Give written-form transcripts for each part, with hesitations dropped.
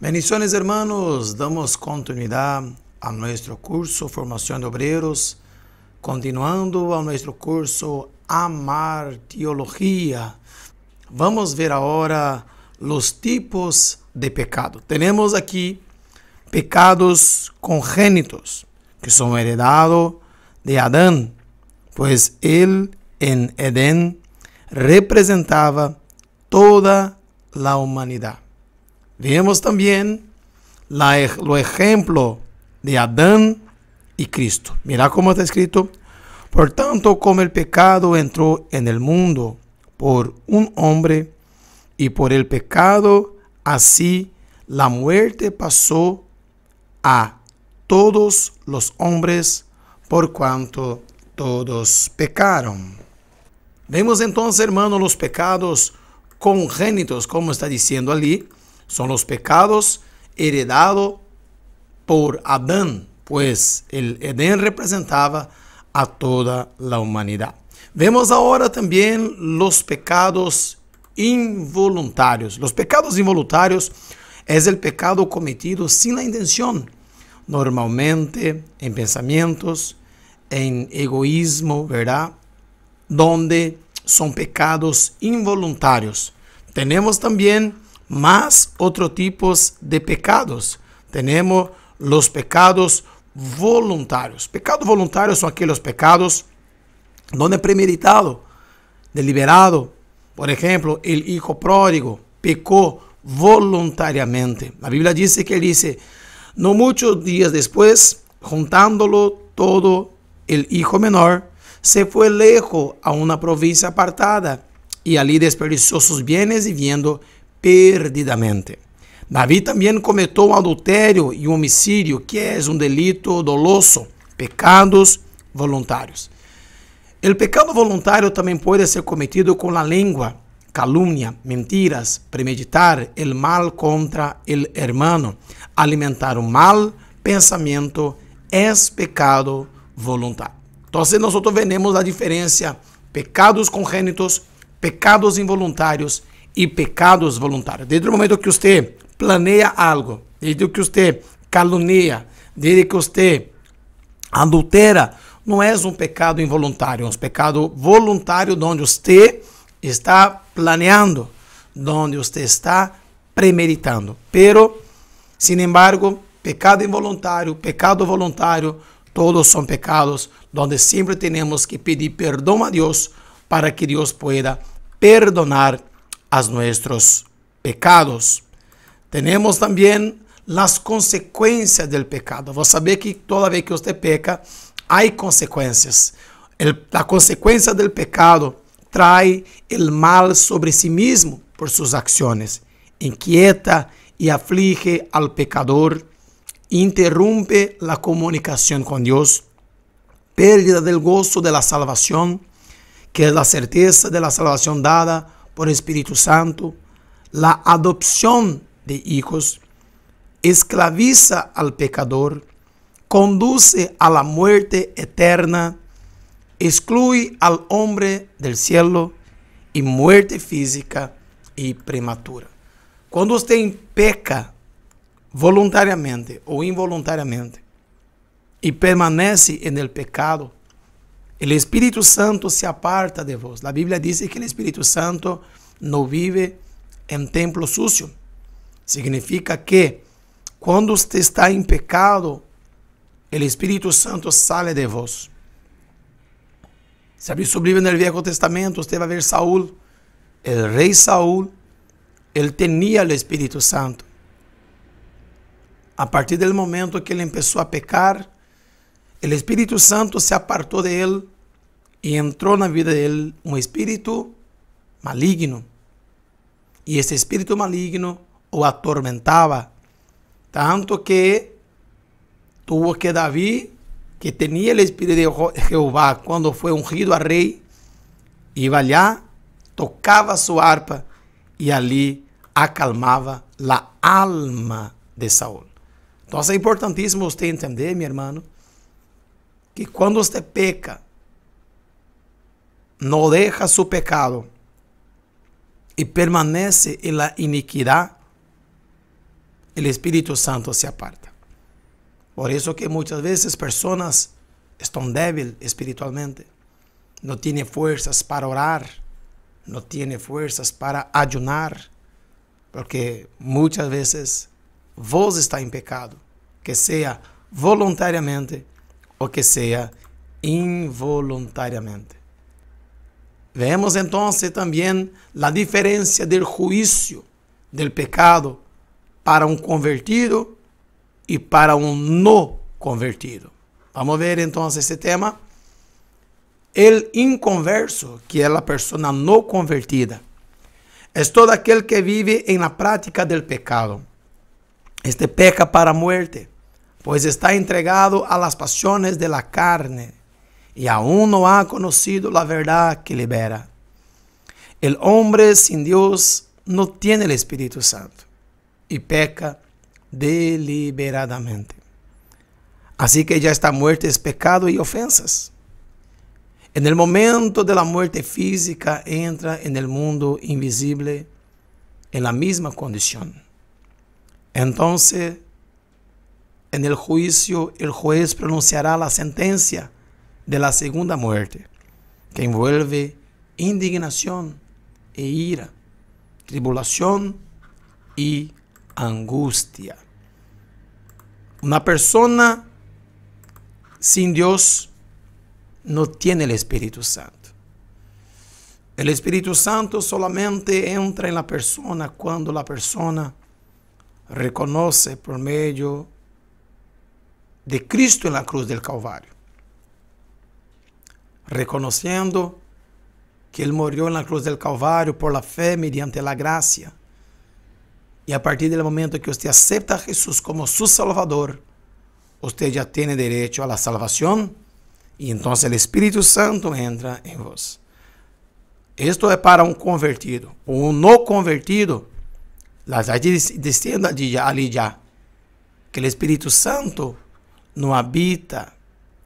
Bendiciones, hermanos, damos continuidad a nuestro curso Formación de Obreros, continuando a nuestro curso Amar Teología. Vamos ver ahora los tipos de pecado. Tenemos aquí pecados congénitos, que son heredados de Adán, pues él en Edén representaba toda la humanidad. Vemos también lo ejemplo de Adán y Cristo. Mira cómo está escrito. Por tanto, como el pecado entró en el mundo por un hombre, y por el pecado, así la muerte pasó a todos los hombres, por cuanto todos pecaron. Vemos entonces, hermanos, los pecados congénitos, como está diciendo allí. Son los pecados heredados por Adán, pues el Edén representaba a toda la humanidad. Vemos ahora también los pecados involuntarios. Los pecados involuntarios es el pecado cometido sin la intención, normalmente en pensamientos, en egoísmo, ¿verdad? Donde son pecados involuntarios. Tenemos también más otros tipos de pecados. Tenemos los pecados voluntarios. Pecados voluntarios son aquellos pecados donde es premeditado, deliberado. Por ejemplo, el hijo pródigo pecó voluntariamente. La Biblia dice que él dice, no muchos días después, juntándolo todo, el hijo menor se fue lejos a una provincia apartada y allí desperdició sus bienes viviendo perdidamente. David también cometió un adulterio y un homicidio, que es un delito doloso, pecados voluntarios. El pecado voluntario también puede ser cometido con la lengua, calumnia, mentiras, premeditar el mal contra el hermano, alimentar un mal pensamiento, es pecado voluntario. Entonces nosotros vemos la diferencia: pecados congénitos, pecados involuntarios y pecados voluntarios. Desde el momento que usted planea algo, desde que usted calumnia, desde que usted adultera, não é um pecado involuntário, é um pecado voluntário onde você está planeando, onde você está premeditando. Pero, sin embargo, pecado involuntário, pecado voluntário, todos são pecados onde sempre temos que pedir perdão a Deus para que Deus pueda perdonar a nossos pecados. Temos também as consequências do pecado. Vou saber que toda vez que você peca, há consequências. A consequência do pecado trae o mal sobre si mesmo por suas ações. Inquieta e aflige al pecador, interrumpe a comunicação com Deus, pérdida del gozo de la salvación, que es la certeza de la salvación dada por el Espíritu Santo, la adopción de hijos, esclaviza al pecador, conduce a la muerte eterna, excluye al hombre del cielo y muerte física y prematura. Quando você peca voluntariamente ou involuntariamente e permanece en el pecado, el Espíritu Santo se aparta de vos. La Biblia dice que el Espíritu Santo no vive en templo sucio. Significa que quando usted está en pecado, el Espíritu Santo sale de vos. Se abrir su Biblia en el Viejo Testamento, usted va a ver Saúl, el rey Saúl, él tenía el Espíritu Santo. A partir del momento que ele empezó a pecar, el Espíritu Santo se apartó de él y entró en la vida de él un espíritu maligno. Y ese espíritu maligno o atormentaba, Tanto que tuvo que David, que tenía el Espíritu de Jehová cuando fue ungido a rey, iba allá, tocaba su arpa y allí acalmaba la alma de Saúl. Entonces es importantísimo usted entender, mi hermano, que cuando usted peca, no deja su pecado y permanece en la iniquidad, el Espíritu Santo se aparta. Por eso que muchas veces personas están débiles espiritualmente, no tienen fuerzas para orar, no tienen fuerzas para ayunar, porque muchas veces vos está en pecado, que sea voluntariamente o que sea involuntariamente. Vemos entonces también la diferencia del juicio del pecado para un convertido y para un no convertido. Vamos a ver entonces este tema. El inconverso, que es la persona no convertida, es todo aquel que vive en la práctica del pecado. Este peca para muerte, pues está entregado a las pasiones de la carne y aún no ha conocido la verdad que libera. El hombre sin Dios no tiene el Espíritu Santo y peca deliberadamente. Así que ya está muerte es pecado y ofensas. En el momento de la muerte física entra en el mundo invisible en la misma condición. Entonces, en el juicio, el juez pronunciará la sentencia de la segunda muerte, que envuelve indignación e ira, tribulación y angustia. Una persona sin Dios no tiene el Espíritu Santo. El Espíritu Santo solamente entra en la persona cuando la persona reconoce por medio de Cristo en la cruz del Calvario, reconociendo que Él murió en la cruz del Calvario por la fe mediante la gracia. Y a partir del momento que usted acepta a Jesús como su Salvador, usted ya tiene derecho a la salvación y entonces el Espíritu Santo entra en vos. Esto es para un convertido. Un no convertido, la está diciendo allí ya que el Espíritu Santo no habita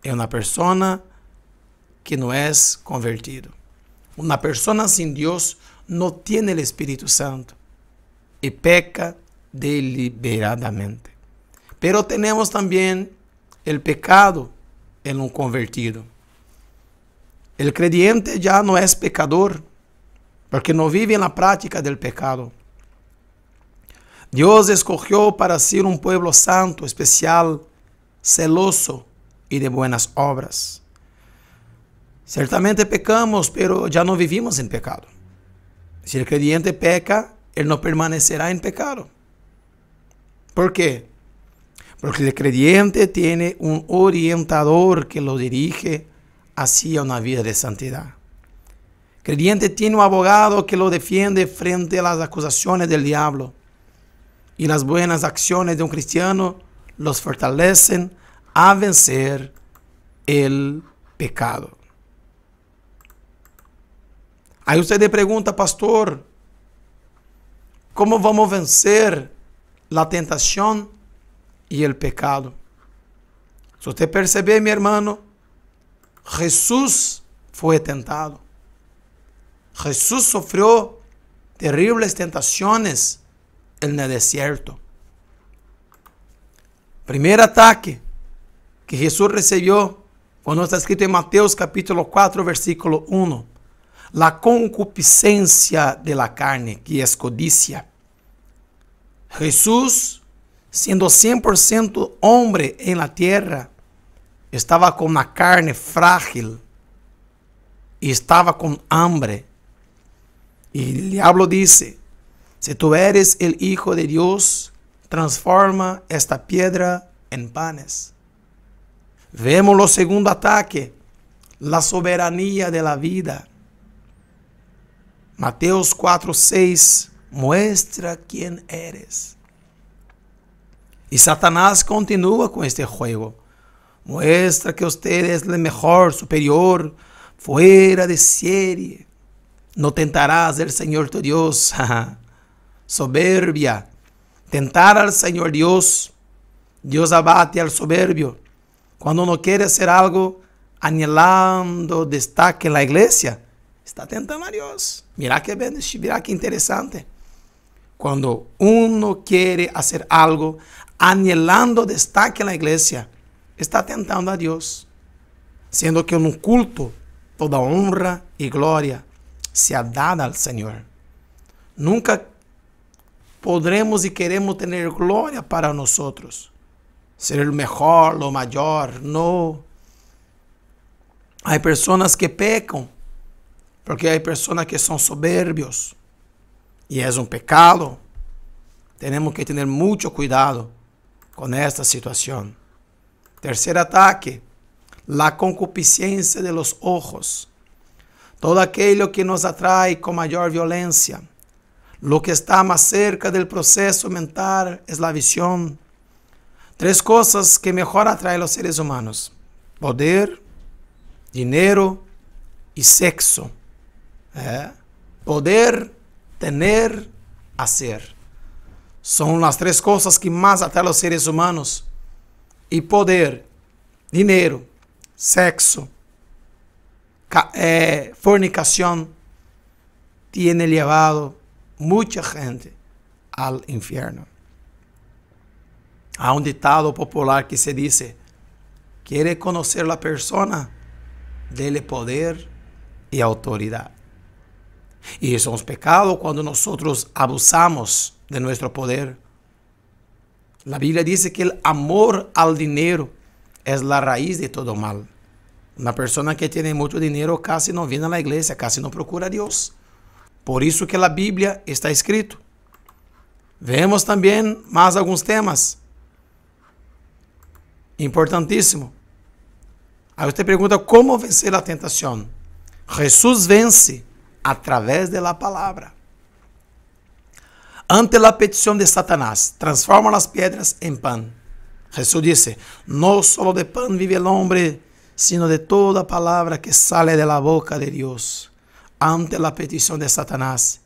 en una persona que no es convertido. Una persona sin Dios no tiene el Espíritu Santo y peca deliberadamente. Pero tenemos también el pecado en un convertido. El creyente ya no es pecador porque no vive en la práctica del pecado. Dios escogió para ser un pueblo santo, especial, celoso y de buenas obras. Ciertamente pecamos, pero ya no vivimos en pecado. Si el creyente peca, él no permanecerá en pecado. ¿Por qué? Porque el creyente tiene un orientador que lo dirige hacia una vida de santidad. El creyente tiene un abogado que lo defiende frente a las acusaciones del diablo. Y las buenas acciones de un cristiano los fortalecen a vencer el pecado. Aí usted le pregunta, pastor, ¿cómo vamos a vencer la tentación y el pecado? Si usted percebe, mi hermano, Jesús fue tentado. Jesús sufrió terribles tentaciones en el desierto. Primer ataque que Jesús recibió cuando está escrito en Mateos capítulo 4, versículo 1. La concupiscencia de la carne, que es codicia. Jesús, siendo 100% hombre en la tierra, estaba con una carne frágil y estaba con hambre. Y el diablo dice, si tú eres el Hijo de Dios, transforma esta piedra en panes. Vemos el segundo ataque, la soberanía de la vida. Mateos 4:6 muestra quién eres. Y Satanás continúa con este juego. Muestra que usted es el mejor, superior, fuera de serie. No tentarás al Señor tu Dios. Soberbia. Tentar al Señor Dios. Dios abate al soberbio. Cuando uno quiere hacer algo anhelando destaque en la iglesia, está tentando a Dios. Mira que interesante. Cuando uno quiere hacer algo anhelando destaque en la iglesia, está tentando a Dios. Siendo que en un culto toda honra y gloria sea dada al Señor. Nunca podremos y queremos tener gloria para nosotros. Ser el mejor, lo mayor. No. Hay personas que pecan porque hay personas que son soberbios. Y es un pecado. Tenemos que tener mucho cuidado con esta situación. Tercer ataque, la concupiscencia de los ojos. Todo aquello que nos atrae con mayor violencia. Lo que está más cerca del proceso mental es la visión. Tres cosas que mejor atraen a los seres humanos: poder, dinero y sexo. Poder, tener, hacer. Son las tres cosas que más atraen a los seres humanos. Y poder, dinero, sexo, fornicación, tiene llevado mucha gente al infierno. Há un ditado popular que se dice: ¿quiere conocer la persona? Dele poder y autoridad. Y eso es un pecado cuando nosotros abusamos de nuestro poder. La Biblia dice que el amor al dinero es la raíz de todo mal. Una persona que tiene mucho dinero casi no viene a la iglesia, casi no procura a Dios. Por eso que la Biblia está escrito. Vemos también más algunos temas. Importantísimo. Aí você pergunta como vencer a tentação. Jesus vence através da palavra. Ante a petição de Satanás, transforma as pedras em pão. Jesus disse: "No solo de pan vive el hombre, sino de toda palavra que sale de la boca de Dios." Ante a petição de Satanás,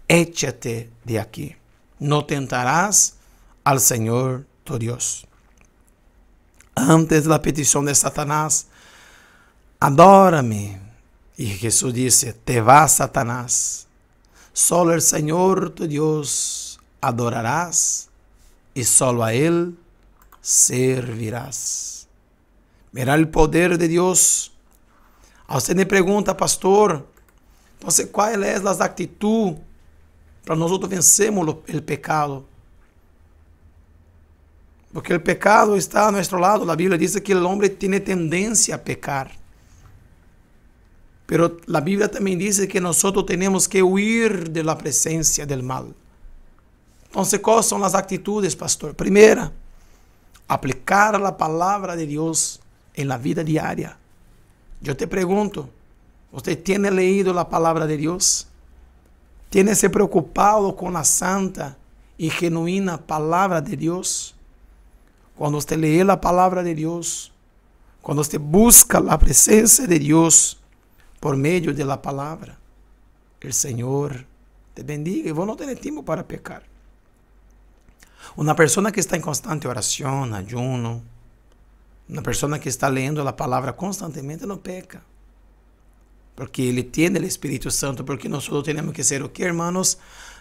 échate de aqui. No tentarás al Señor tu Dios. Antes da petição de Satanás, adora-me. E Jesus disse: te vas, Satanás. Solo el Señor tu Dios adorarás e solo a Él servirás. Verá o poder de Deus. Você me pergunta, pastor, então qual é a atitude para nós vencermos o pecado? Porque o pecado está a nosso lado. A Bíblia diz que o homem tem tendência a pecar. Pero a Bíblia também diz que nós temos que huir de la presencia del mal. Então, ¿cuáles são as atitudes, pastor? Primeira, aplicar a palavra de Deus em la vida diária. Eu te pergunto, ¿você tem leído a palavra de Deus? ¿Tiene se preocupado com a santa e genuína palavra de Deus? Quando você lê a palavra de Deus, quando você busca a presença de Deus por meio de la palavra, o Senhor te bendiga e vos não ter tempo para pecar. Uma pessoa que está em constante oração, ayuno, uma pessoa que está lendo a palavra constantemente não peca. Porque ele tem o Espírito Santo, porque nós temos que ser o que, hermanos?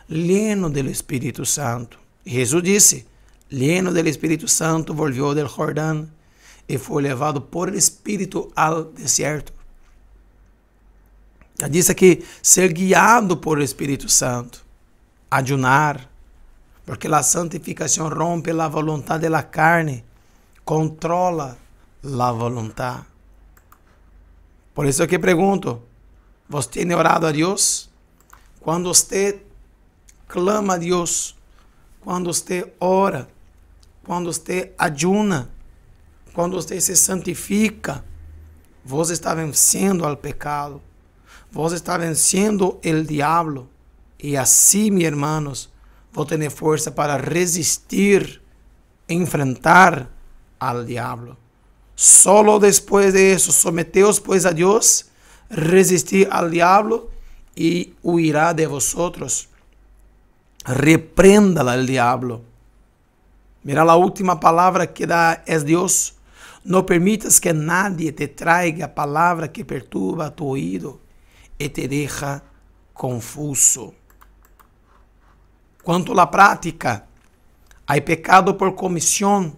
Lleno do Espírito Santo. E Jesus disse: lleno del Espírito Santo, volvió del Jordán e foi levado por el Espírito al desierto. Já disse aqui, ser guiado por el Espírito Santo, ayunar, porque a santificação rompe a vontade de la carne, controla a vontade. Por isso que pergunto, ¿você tem orado a Deus? Quando você clama a Deus, quando você ora, quando você ayuna, quando você se santifica, você está vencendo ao pecado, você está vencendo o diabo, e assim, meus irmãos, vou ter força para resistir enfrentar al diablo. Solo después de eso, someteos pues a Dios, resistid al diablo y huirá de vosotros. Repréndala el diablo. Mira, la última palabra que da es Dios. No permitas que nadie te traiga palabra que perturba tu oído y te deja confuso. Quanto a la prática, hay pecado por comisión,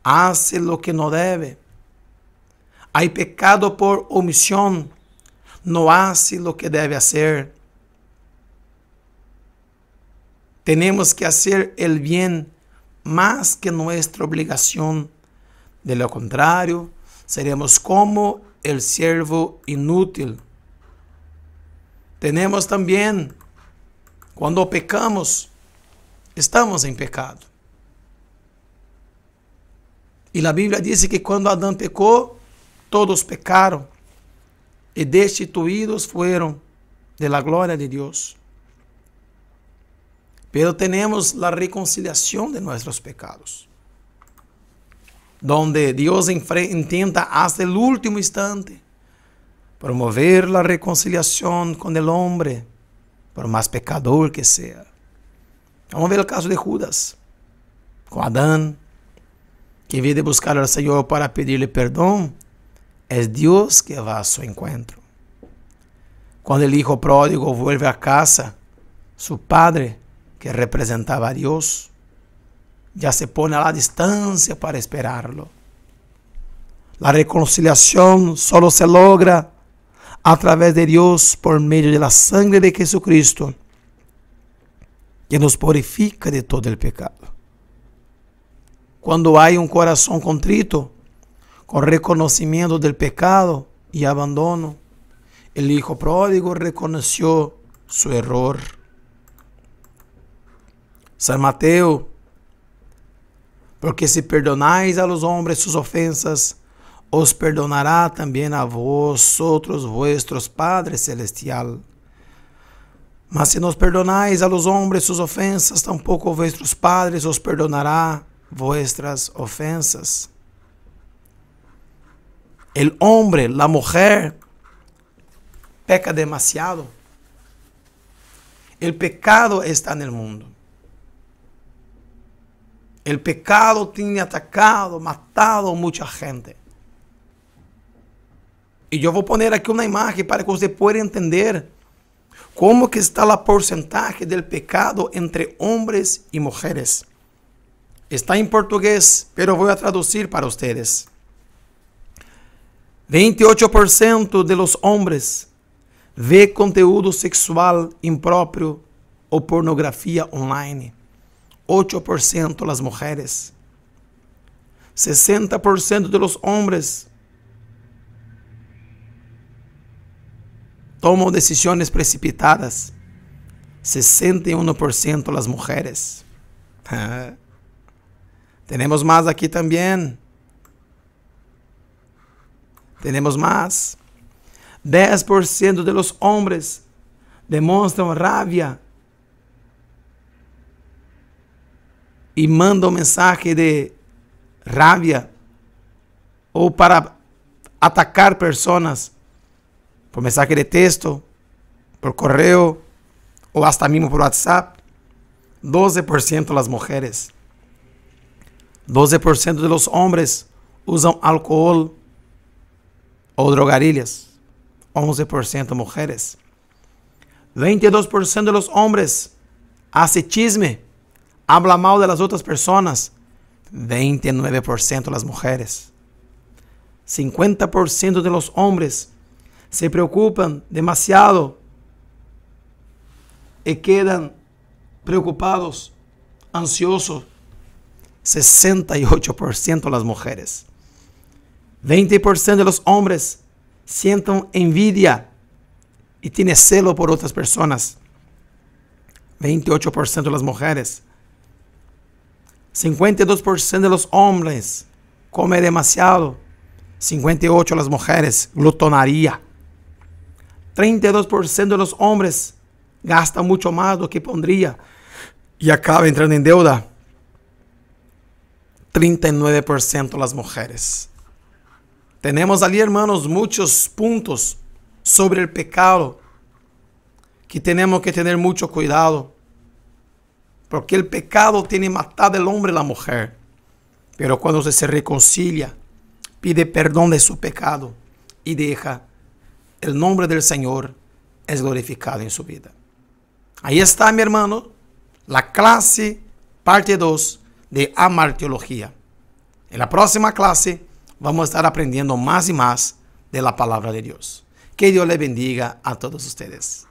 hace lo que no debe. Hay pecado por omisión, no hace lo que debe hacer. Tenemos que hacer el bien más que nuestra obligación. De lo contrario, seremos como el siervo inútil. Tenemos también, cuando pecamos, estamos en pecado. Y la Biblia dice que cuando Adán pecó, todos pecaron y destituidos fueron de la gloria de Dios. Pero tenemos la reconciliación de nuestros pecados, donde Dios intenta hasta el último instante promover la reconciliación con el hombre, por más pecador que sea. Vamos a ver el caso de Judas, con Adán, que en vez de buscar al Señor para pedirle perdón, es Dios que va a su encuentro. Cuando el hijo pródigo vuelve a casa, su padre, que representaba a Dios, ya se pone a la distancia para esperarlo. La reconciliación solo se logra a través de Dios por medio de la sangre de Jesucristo, que nos purifica de todo el pecado. Cuando hay un corazón contrito, con reconocimiento del pecado y abandono, el hijo pródigo reconoció su error. San Mateo: porque si perdonáis a los hombres sus ofensas, os perdonará también a vosotros vuestros Padre Celestial. Mas si nos perdonáis a los hombres sus ofensas, tampoco vuestros padres os perdonará vuestras ofensas. El hombre, la mujer, peca demasiado. El pecado está en el mundo. El pecado tiene atacado, matado a mucha gente. Y yo voy a poner aquí una imagen para que usted pueda entender cómo que está el porcentaje del pecado entre hombres y mujeres. Está en portugués, pero voy a traducir para ustedes. 28% de los hombres ve conteúdo sexual impropio o pornografía online. 8% las mujeres. 60% de los hombres toman decisiones precipitadas. 61% las mujeres. Tenemos más aquí también. Tenemos más. 10% de los hombres demuestran rabia y mandan mensaje de rabia o para atacar personas por mensaje de texto, por correo o hasta mismo por WhatsApp. 12% las mujeres. 12% de los hombres usan alcohol o drogadillas. 11% mujeres. 22% de los hombres hace chisme, habla mal de las otras personas. 29% las mujeres. 50% de los hombres se preocupan demasiado y quedan preocupados, ansiosos. 68% las mujeres. 20% de los hombres sienten envidia y tienen celo por otras personas. 28% de las mujeres. 52% de los hombres comen demasiado. 58% las mujeres, glutonaria. 32% de los hombres gastan mucho más do que pondría y acaba entrando en deuda. 39% las mujeres. Tenemos ali, hermanos, muchos puntos sobre el pecado que tenemos que tener mucho cuidado, porque el pecado tiene matado al hombre y la mujer. Pero cuando usted se reconcilia, pide perdón de su pecado y deja, el nombre del Señor es glorificado en su vida. Ahí está, mi hermano, la clase parte 2 de Amartiología. En la próxima clase vamos a estar aprendiendo más y más de la palabra de Dios. Que Dios le bendiga a todos ustedes.